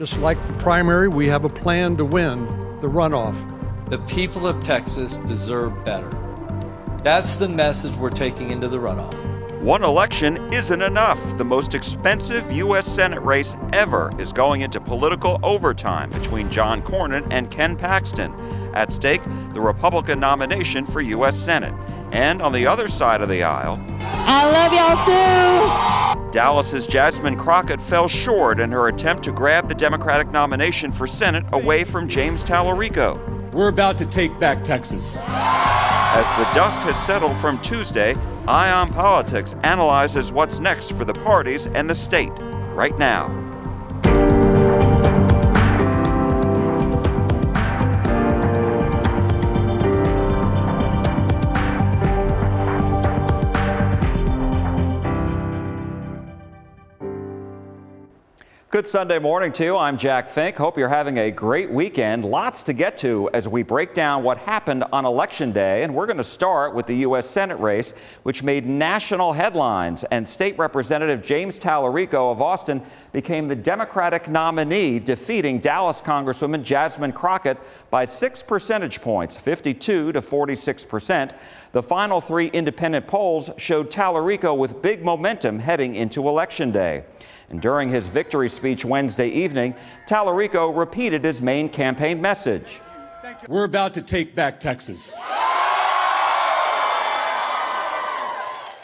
Just like the primary, we have a plan to win the runoff. The people of Texas deserve better. That's the message we're taking into the runoff. One election isn't enough. The most expensive U.S. Senate race ever is going into political overtime between John Cornyn and Ken Paxton. At stake, the Republican nomination for U.S. Senate. And on the other side of the aisle, I love y'all too. Dallas's Jasmine Crockett fell short in her attempt to grab the Democratic nomination for Senate away from James Tallarico. We're about to take back Texas. As the dust has settled from Tuesday, Eye on Politics analyzes what's next for the parties and the state right now. Good Sunday morning to you. I'm Jack Fink. Hope you're having a great weekend. Lots to get to as we break down what happened on Election Day. And we're going to start with the U.S. Senate race, which made national headlines. And State Representative James Tallarico of Austin became the Democratic nominee, defeating Dallas Congresswoman Jasmine Crockett by 6 percentage points, 52 to 46%. The final 3 independent polls showed Tallarico with big momentum heading into Election Day. And during his victory speech Wednesday evening, Tallarico repeated his main campaign message. We're about to take back Texas.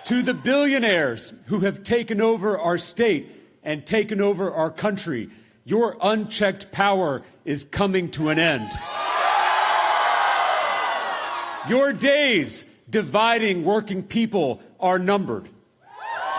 To the billionaires who have taken over our state and taken over our country, your unchecked power is coming to an end. Your days dividing working people are numbered.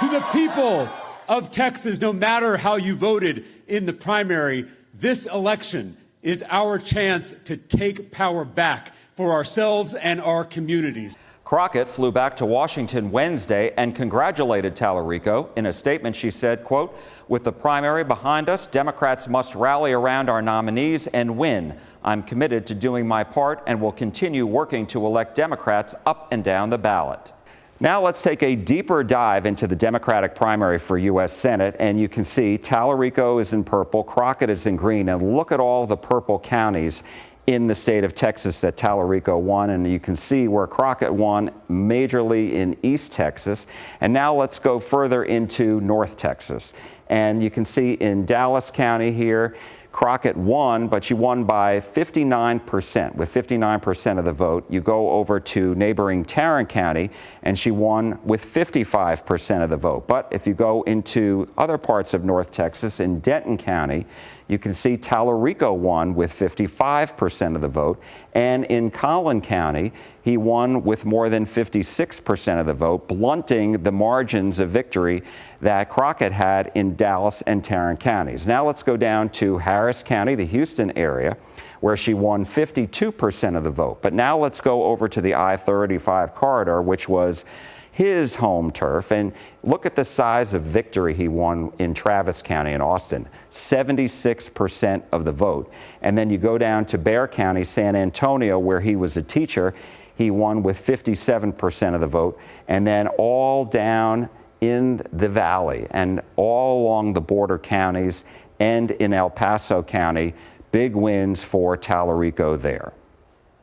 To the people of Texas, no matter how you voted in the primary, this election is our chance to take power back for ourselves and our communities. Crockett flew back to Washington Wednesday and congratulated Tallarico. In a statement, she said, quote, "With the primary behind us, Democrats must rally around our nominees and win. I'm committed to doing my part and will continue working to elect Democrats up and down the ballot." Now let's take a deeper dive into the Democratic primary for U.S. Senate, and you can see Tallarico is in purple, Crockett is in green, and look at all the purple counties in the state of Texas that Tallarico won, and you can see where Crockett won majorly in East Texas. And now let's go further into North Texas. And you can see in Dallas County here, Crockett won, but she won by 59%, with 59% of the vote. You go over to neighboring Tarrant County, and she won with 55% of the vote. But if you go into other parts of North Texas, in Denton County, you can see Tallarico won with 55% of the vote. And in Collin County, he won with more than 56% of the vote, blunting the margins of victory that Crockett had in Dallas and Tarrant counties. Now let's go down to Harris County, the Houston area, where she won 52% of the vote. But now let's go over to the I-35 corridor, which was his home turf, and look at the size of victory he won in Travis County in Austin, 76% of the vote. And then you go down to Bexar County, San Antonio, where he was a teacher, he won with 57% of the vote. And then all down in the valley and all along the border counties and in El Paso County, big wins for Tallarico there.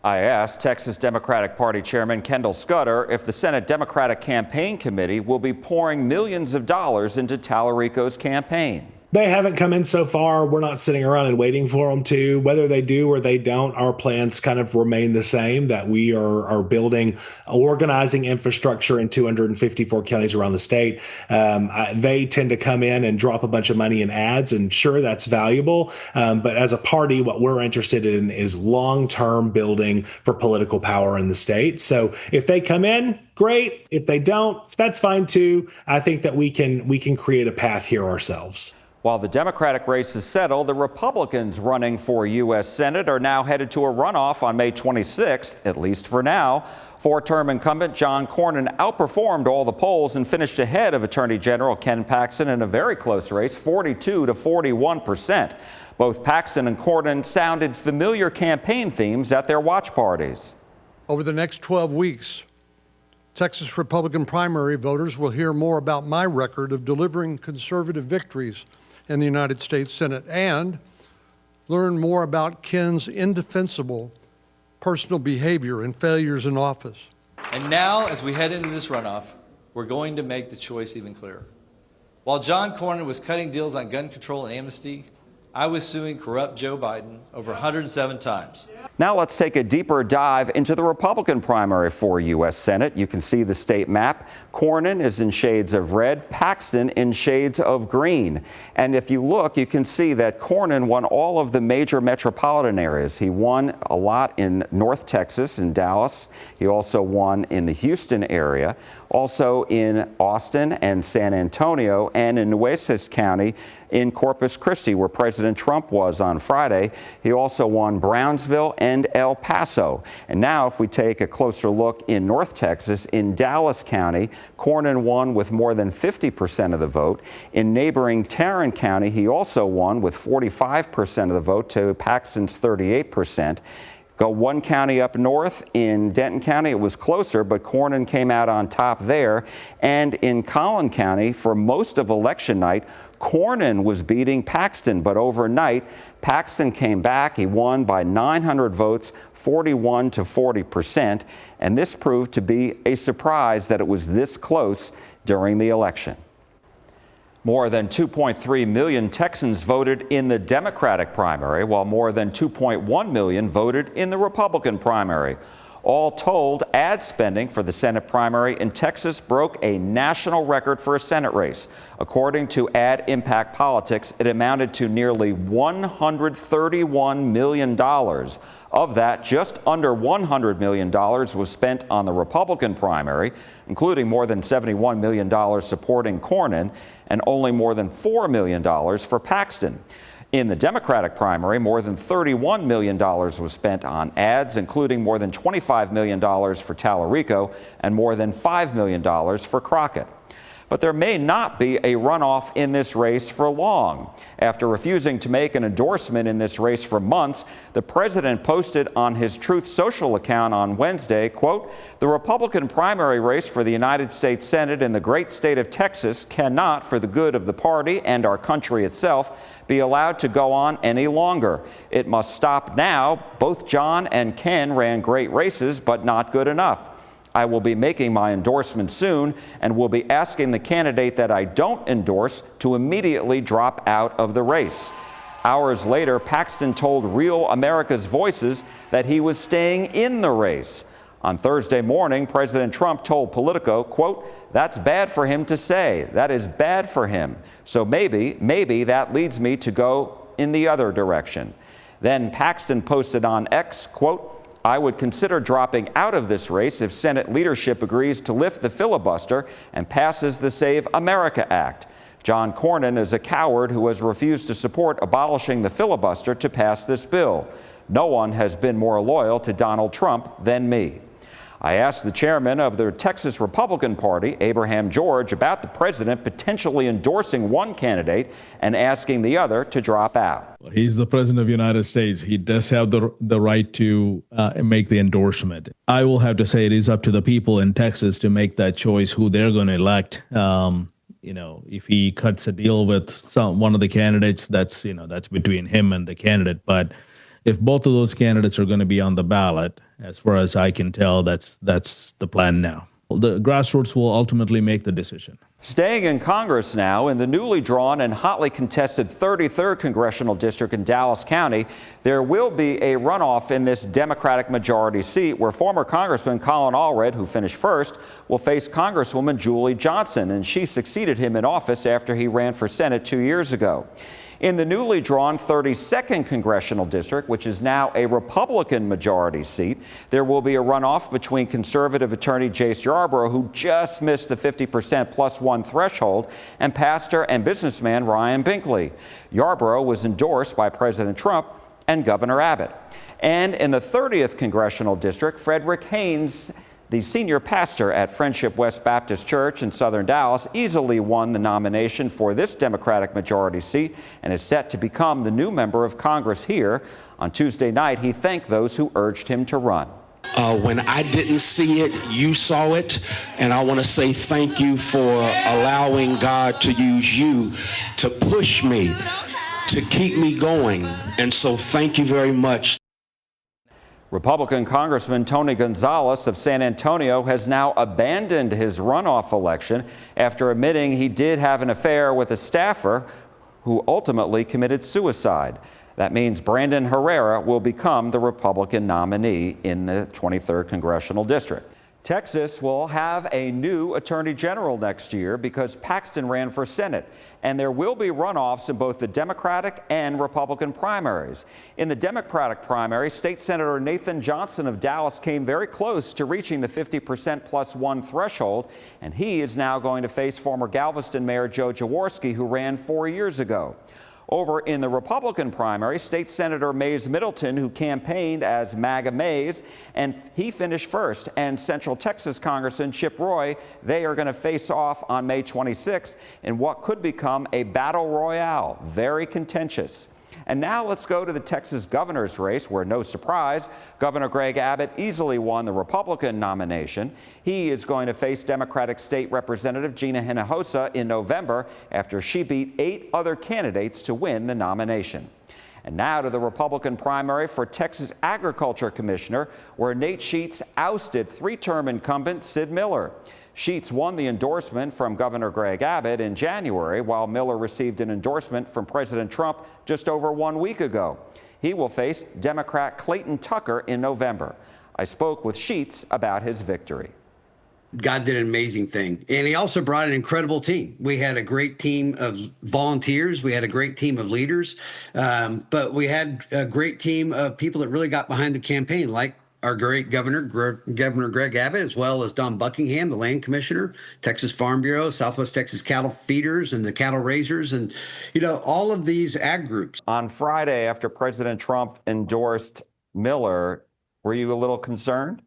I asked Texas Democratic Party Chairman Kendall Scudder if the Senate Democratic Campaign Committee will be pouring millions of dollars into Tallarico's campaign. They haven't come in so far. We're not sitting around and waiting for them to. Whether they do or they don't, our plans kind of remain the same, that we are building, organizing infrastructure in 254 counties around the state. They tend to come in and drop a bunch of money in ads, and sure, that's valuable. But as a party, what we're interested in is long-term building for political power in the state. So if they come in, great. If they don't, that's fine too. I think that we can create a path here ourselves. While the Democratic race is settled, the Republicans running for U.S. Senate are now headed to a runoff on May 26th, at least for now. Four-term incumbent John Cornyn outperformed all the polls and finished ahead of Attorney General Ken Paxton in a very close race, 42 to 41%. Both Paxton and Cornyn sounded familiar campaign themes at their watch parties. Over the next 12 weeks, Texas Republican primary voters will hear more about my record of delivering conservative victories in the United States Senate and learn more about Ken's indefensible personal behavior and failures in office. And now, as we head into this runoff, we're going to make the choice even clearer. While John Cornyn was cutting deals on gun control and amnesty, I was suing corrupt Joe Biden over 107 times. Now let's take a deeper dive into the Republican primary for U.S. Senate. You can see the state map. Cornyn is in shades of red, Paxton in shades of green. And if you look, you can see that Cornyn won all of the major metropolitan areas. He won a lot in North Texas, in Dallas. He also won in the Houston area, also in Austin and San Antonio, and in Nueces County in Corpus Christi, where President Trump was on Friday. He also won Brownsville and El Paso. And now if we take a closer look in North Texas, in Dallas County, Cornyn won with more than 50% of the vote. In neighboring Tarrant County, he also won with 45% of the vote to Paxton's 38%. Go one county up north, in Denton County, it was closer, but Cornyn came out on top there. And in Collin County, for most of election night, Cornyn was beating Paxton, but overnight, Paxton came back. He won by 900 votes, 41 to 40%, and this proved to be a surprise that it was this close during the election. More than 2.3 million Texans voted in the Democratic primary, while more than 2.1 million voted in the Republican primary. All told, ad spending for the Senate primary in Texas broke a national record for a Senate race. According to Ad Impact Politics, it amounted to nearly $131 million. Of that, just under $100 million was spent on the Republican primary, including more than $71 million supporting Cornyn and only more than $4 million for Paxton. In the Democratic primary, more than $31 million was spent on ads, including more than $25 million for Tallarico and more than $5 million for Crockett. But there may not be a runoff in this race for long. After refusing to make an endorsement in this race for months, the president posted on his Truth Social account on Wednesday, quote, "The Republican primary race for the United States Senate in the great state of Texas cannot, for the good of the party and our country itself, be allowed to go on any longer. It must stop now. Both John and Ken ran great races, but not good enough. I will be making my endorsement soon and will be asking the candidate that I don't endorse to immediately drop out of the race." Hours later, Paxton told Real America's Voices that he was staying in the race. On Thursday morning, President Trump told Politico, quote, "That's bad for him to say. That is bad for him. So maybe that leads me to go in the other direction." Then Paxton posted on X, quote, "I would consider dropping out of this race if Senate leadership agrees to lift the filibuster and passes the Save America Act. John Cornyn is a coward who has refused to support abolishing the filibuster to pass this bill. No one has been more loyal to Donald Trump than me." I asked the chairman of the Texas Republican Party, Abraham George, about the president potentially endorsing one candidate and asking the other to drop out. He's the president of the United States. He does have the right to make the endorsement. I will have to say it is up to the people in Texas to make that choice who they're going to elect. If he cuts a deal with one of the candidates, that's between him and the candidate. But if both of those candidates are going to be on the ballot, as far as I can tell, that's the plan now. The grassroots will ultimately make the decision. Staying in Congress now, in the newly drawn and hotly contested 33rd Congressional District in Dallas County, there will be a runoff in this Democratic majority seat where former Congressman Colin Allred, who finished first, will face Congresswoman Julie Johnson, and she succeeded him in office after he ran for Senate 2 years ago. In the newly drawn 32nd Congressional District, which is now a Republican majority seat, there will be a runoff between conservative attorney Jace Yarborough, who just missed the 50% plus one threshold, and pastor and businessman Ryan Binkley. Yarborough was endorsed by President Trump and Governor Abbott. And in the 30th Congressional District, Frederick Haynes, the senior pastor at Friendship West Baptist Church in southern Dallas, easily won the nomination for this Democratic majority seat and is set to become the new member of Congress here. On Tuesday night, he thanked those who urged him to run. When I didn't see it, you saw it, and I want to say thank you for allowing God to use you to push me to keep me going. And so thank you very much. Republican Congressman Tony Gonzalez of San Antonio has now abandoned his runoff election after admitting he did have an affair with a staffer who ultimately committed suicide. That means Brandon Herrera will become the Republican nominee in the 23rd Congressional District. Texas will have a new attorney general next year because Paxton ran for Senate, and there will be runoffs in both the Democratic and Republican primaries. In the Democratic primary, State Senator Nathan Johnson of Dallas came very close to reaching the 50% plus one threshold, and he is now going to face former Galveston Mayor Joe Jaworski, who ran 4 years ago. Over in the Republican primary, State Senator Mays Middleton, who campaigned as MAGA Mays, and he finished first, and Central Texas Congressman Chip Roy, they are going to face off on May 26th in what could become a battle royale, very contentious. And now let's go to the Texas governor's race, where, no surprise, Governor Greg Abbott easily won the Republican nomination. He is going to face Democratic State Representative Gina Hinojosa in November after she beat 8 other candidates to win the nomination. And now to the Republican primary for Texas Agriculture Commissioner, where Nate Sheets ousted 3-term incumbent Sid Miller. Sheets won the endorsement from Governor Greg Abbott in January, while Miller received an endorsement from President Trump just over 1 week ago. He will face Democrat Clayton Tucker in November. I spoke with Sheets about his victory. God did an amazing thing. And he also brought an incredible team. We had a great team of volunteers. We had a great team of leaders. But we had a great team of people that really got behind the campaign, like our great Governor Greg Abbott, as well as Don Buckingham, the Land Commissioner, Texas Farm Bureau, Southwest Texas Cattle Feeders, and the Cattle Raisers, and, all of these ag groups. On Friday, after President Trump endorsed Miller, were you a little concerned?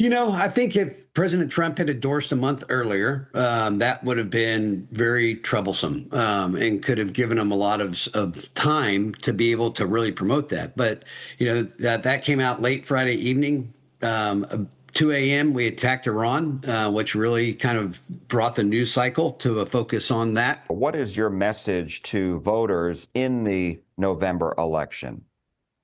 I think if President Trump had endorsed a month earlier, that would have been very troublesome and could have given him a lot of time to be able to really promote that. But, that came out late Friday evening. 2 a.m., we attacked Iran, which really kind of brought the news cycle to a focus on that. What is your message to voters in the November election?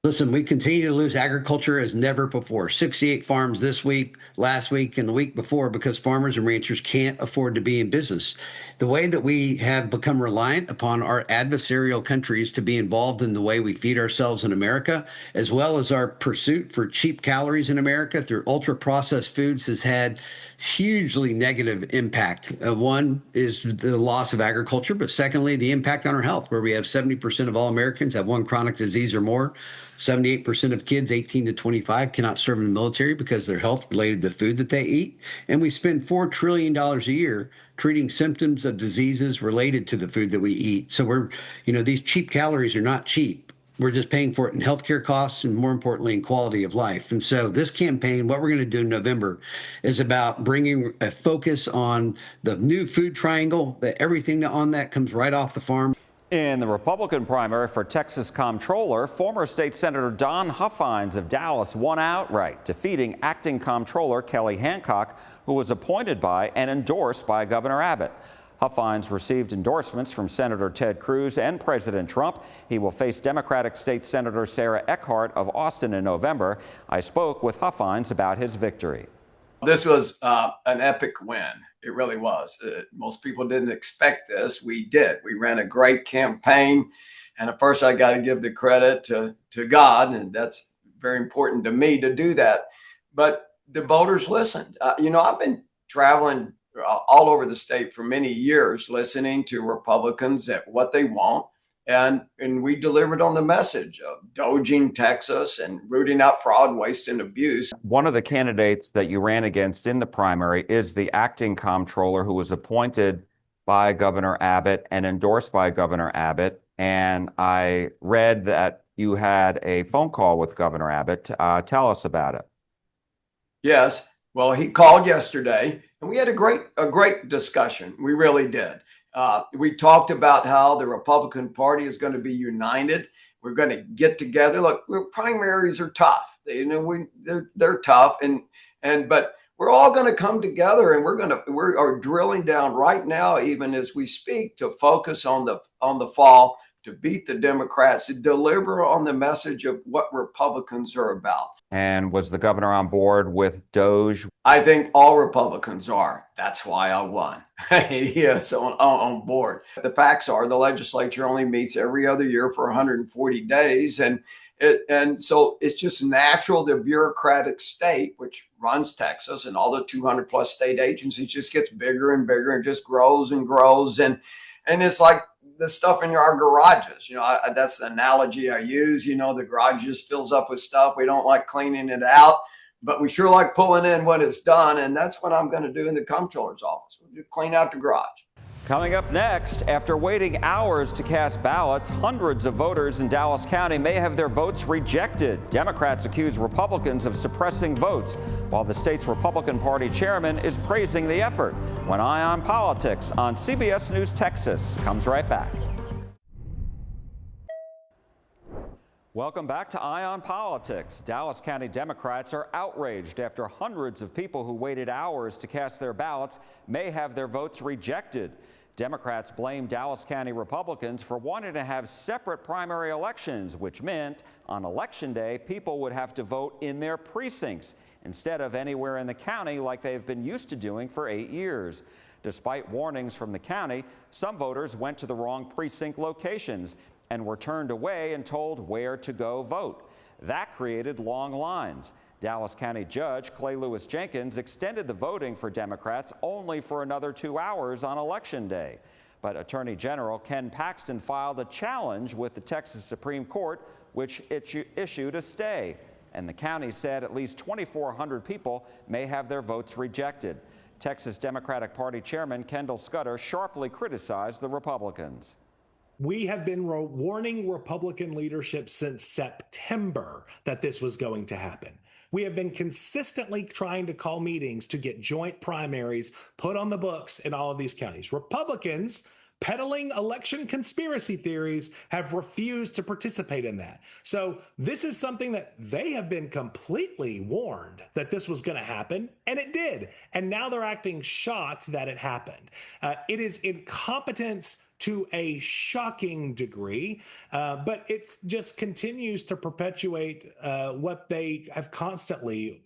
Listen, we continue to lose agriculture as never before. 68 farms this week, last week, and the week before, because farmers and ranchers can't afford to be in business. The way that we have become reliant upon our adversarial countries to be involved in the way we feed ourselves in America, as well as our pursuit for cheap calories in America through ultra-processed foods, has had hugely negative impact. One is the loss of agriculture, but secondly, the impact on our health, where we have 70% of all Americans have one chronic disease or more. 78% of kids 18 to 25 cannot serve in the military because of their health related to the food that they eat. And we spend $4 trillion a year treating symptoms of diseases related to the food that we eat. So these cheap calories are not cheap. We're just paying for it in healthcare costs and, more importantly, in quality of life. And so this campaign, what we're going to do in November, is about bringing a focus on the new food triangle, that everything on that comes right off the farm. In the Republican primary for Texas Comptroller, former State Senator Don Huffines of Dallas won outright, defeating acting Comptroller Kelly Hancock, who was appointed by and endorsed by Governor Abbott. Huffines received endorsements from Senator Ted Cruz and President Trump. He will face Democratic State Senator Sarah Eckhart of Austin in November. I spoke with Huffines about his victory. This was an epic win. It really was. Most people didn't expect this. We did. We ran a great campaign. And at first, I got to give the credit to God, and that's very important to me to do that. But the voters listened. I've been traveling all over the state for many years, listening to Republicans at what they want. And we delivered on the message of doging Texas and rooting out fraud, waste, and abuse. One of the candidates that you ran against in the primary is the acting comptroller who was appointed by Governor Abbott and endorsed by Governor Abbott. And I read that you had a phone call with Governor Abbott. Tell us about it. Yes. Well, he called yesterday, and we had a great discussion. We really did. We talked about how the Republican Party is going to be united. We're going to get together. Look, primaries are tough. They're tough, but we're all going to come together, and we are drilling down right now, even as we speak, to focus on the fall, to beat the Democrats, to deliver on the message of what Republicans are about. And was the governor on board with Doge? I think all Republicans are. That's why I won. He is on board. The facts are the legislature only meets every other year for 140 days. And so it's just natural. The bureaucratic state, which runs Texas and all the 200 plus state agencies, just gets bigger and bigger and just grows and grows. And it's like the stuff in our garages. That's the analogy I use. The garage just fills up with stuff. We don't like cleaning it out, but we sure like pulling in what it's done. And that's what I'm going to do in the comptroller's office. We'll just clean out the garage. Coming up next, after waiting hours to cast ballots, hundreds of voters in Dallas County may have their votes rejected. Democrats accuse Republicans of suppressing votes, while the state's Republican Party chairman is praising the effort. When Eye on Politics on CBS News Texas comes right back. Welcome back to Eye on Politics. Dallas County Democrats are outraged after hundreds of people who waited hours to cast their ballots may have their votes rejected. Democrats blame Dallas County Republicans for wanting to have separate primary elections, which meant on Election Day, people would have to vote in their precincts instead of anywhere in the county like they've been used to doing for 8 years. Despite warnings from the county, some voters went to the wrong precinct locations and were turned away and told where to go vote. That created long lines. Dallas County Judge Clay Lewis Jenkins extended the voting for Democrats only for another 2 hours on Election Day. But Attorney General Ken Paxton filed a challenge with the Texas Supreme Court, which issued a stay. And the county said at least 2,400 people may have their votes rejected. Texas Democratic Party Chairman Kendall Scudder sharply criticized the Republicans. We have been warning Republican leadership since September that this was going to happen. We have been consistently trying to call meetings to get joint primaries put on the books in all of these counties. Republicans, peddling election conspiracy theories, have refused to participate in that. So this is something that they have been completely warned that this was going to happen, and it did. And now they're acting shocked that it happened. It is incompetence to a shocking degree, but it just continues to perpetuate what they have constantly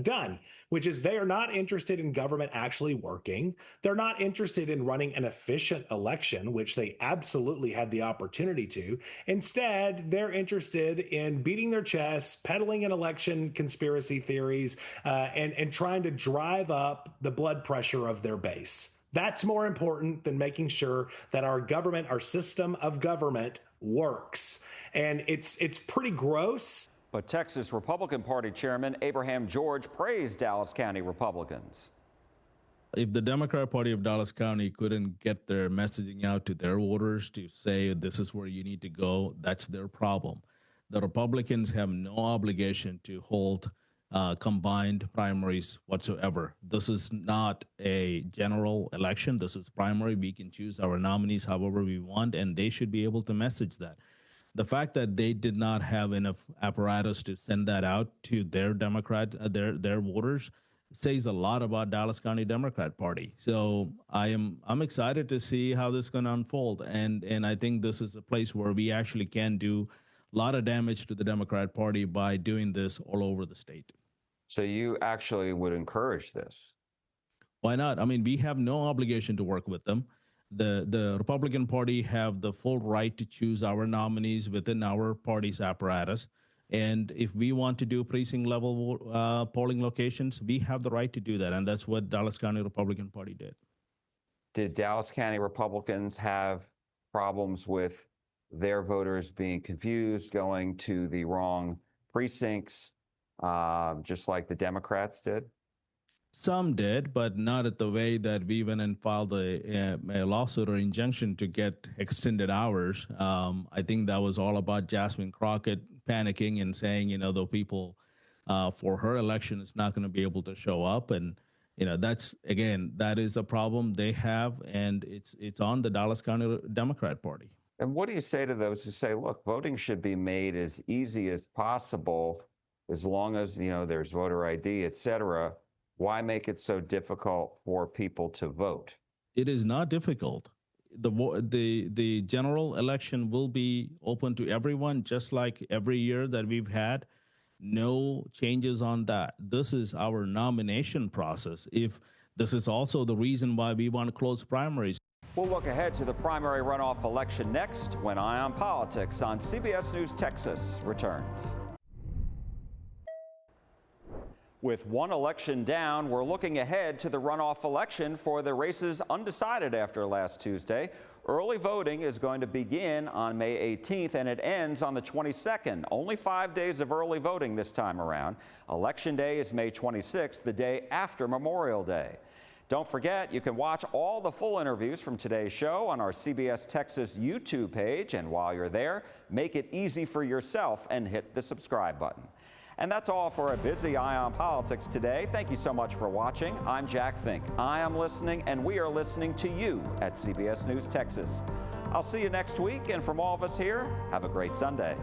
done, which is they are not interested in government actually working. They're not interested in running an efficient election, which they absolutely had the opportunity to. Instead, they're interested in beating their chests, peddling an election conspiracy theories, and trying to drive up the blood pressure of their base. That's more important than making sure that our government, our system of government works. And it's pretty gross. But Texas Republican Party Chairman Abraham George praised Dallas County Republicans. If the Democrat Party of Dallas County couldn't get their messaging out to their voters to say this is where you need to go, that's their problem. The Republicans have no obligation to hold combined primaries whatsoever. This is not a general election. This is primary. We can choose our nominees however we want, and they should be able to message that. The fact that they did not have enough apparatus to send that out to their their voters says a lot about Dallas County Democrat Party. So I'm excited to see how this is going to unfold, and I think this is a place where we actually can do a lot of damage to the Democrat Party by doing this all over the state. So you actually would encourage this? Why not? I mean, we have no obligation to work with them. The Republican Party have the full right to choose our nominees within our party's apparatus. And if we want to do precinct level polling locations, we have the right to do that. And that's what Dallas County Republican Party did. Did Dallas County Republicans have problems with their voters being confused, going to the wrong precincts, just like the Democrats did? Some did, but not at the way that we went and filed a lawsuit or injunction to get extended hours. I think that was all about Jasmine Crockett panicking and saying, the people for her election is not going to be able to show up. And, that is a problem they have, and it's on the Dallas County Democrat Party. And what do you say to those who say, look, voting should be made as easy as possible as long as, there's voter ID, et cetera? Why make it so difficult for people to vote? It is not difficult. the general election will be open to everyone, just like every year that we've had. No changes on that. This is our nomination process. If this is also the reason why we want to close primaries. We'll look ahead to the primary runoff election next when Eye on Politics on CBS News Texas returns. With one election down, we're looking ahead to the runoff election for the races undecided after last Tuesday. Early voting is going to begin on May 18th and it ends on the 22nd. Only 5 days of early voting this time around. Election Day is May 26th, the day after Memorial Day. Don't forget, you can watch all the full interviews from today's show on our CBS Texas YouTube page. And while you're there, make it easy for yourself and hit the subscribe button. And that's all for a busy Eye on Politics today. Thank you so much for watching. I'm Jack Fink. I am listening, and we are listening to you at CBS News Texas. I'll see you next week, and from all of us here, have a great Sunday.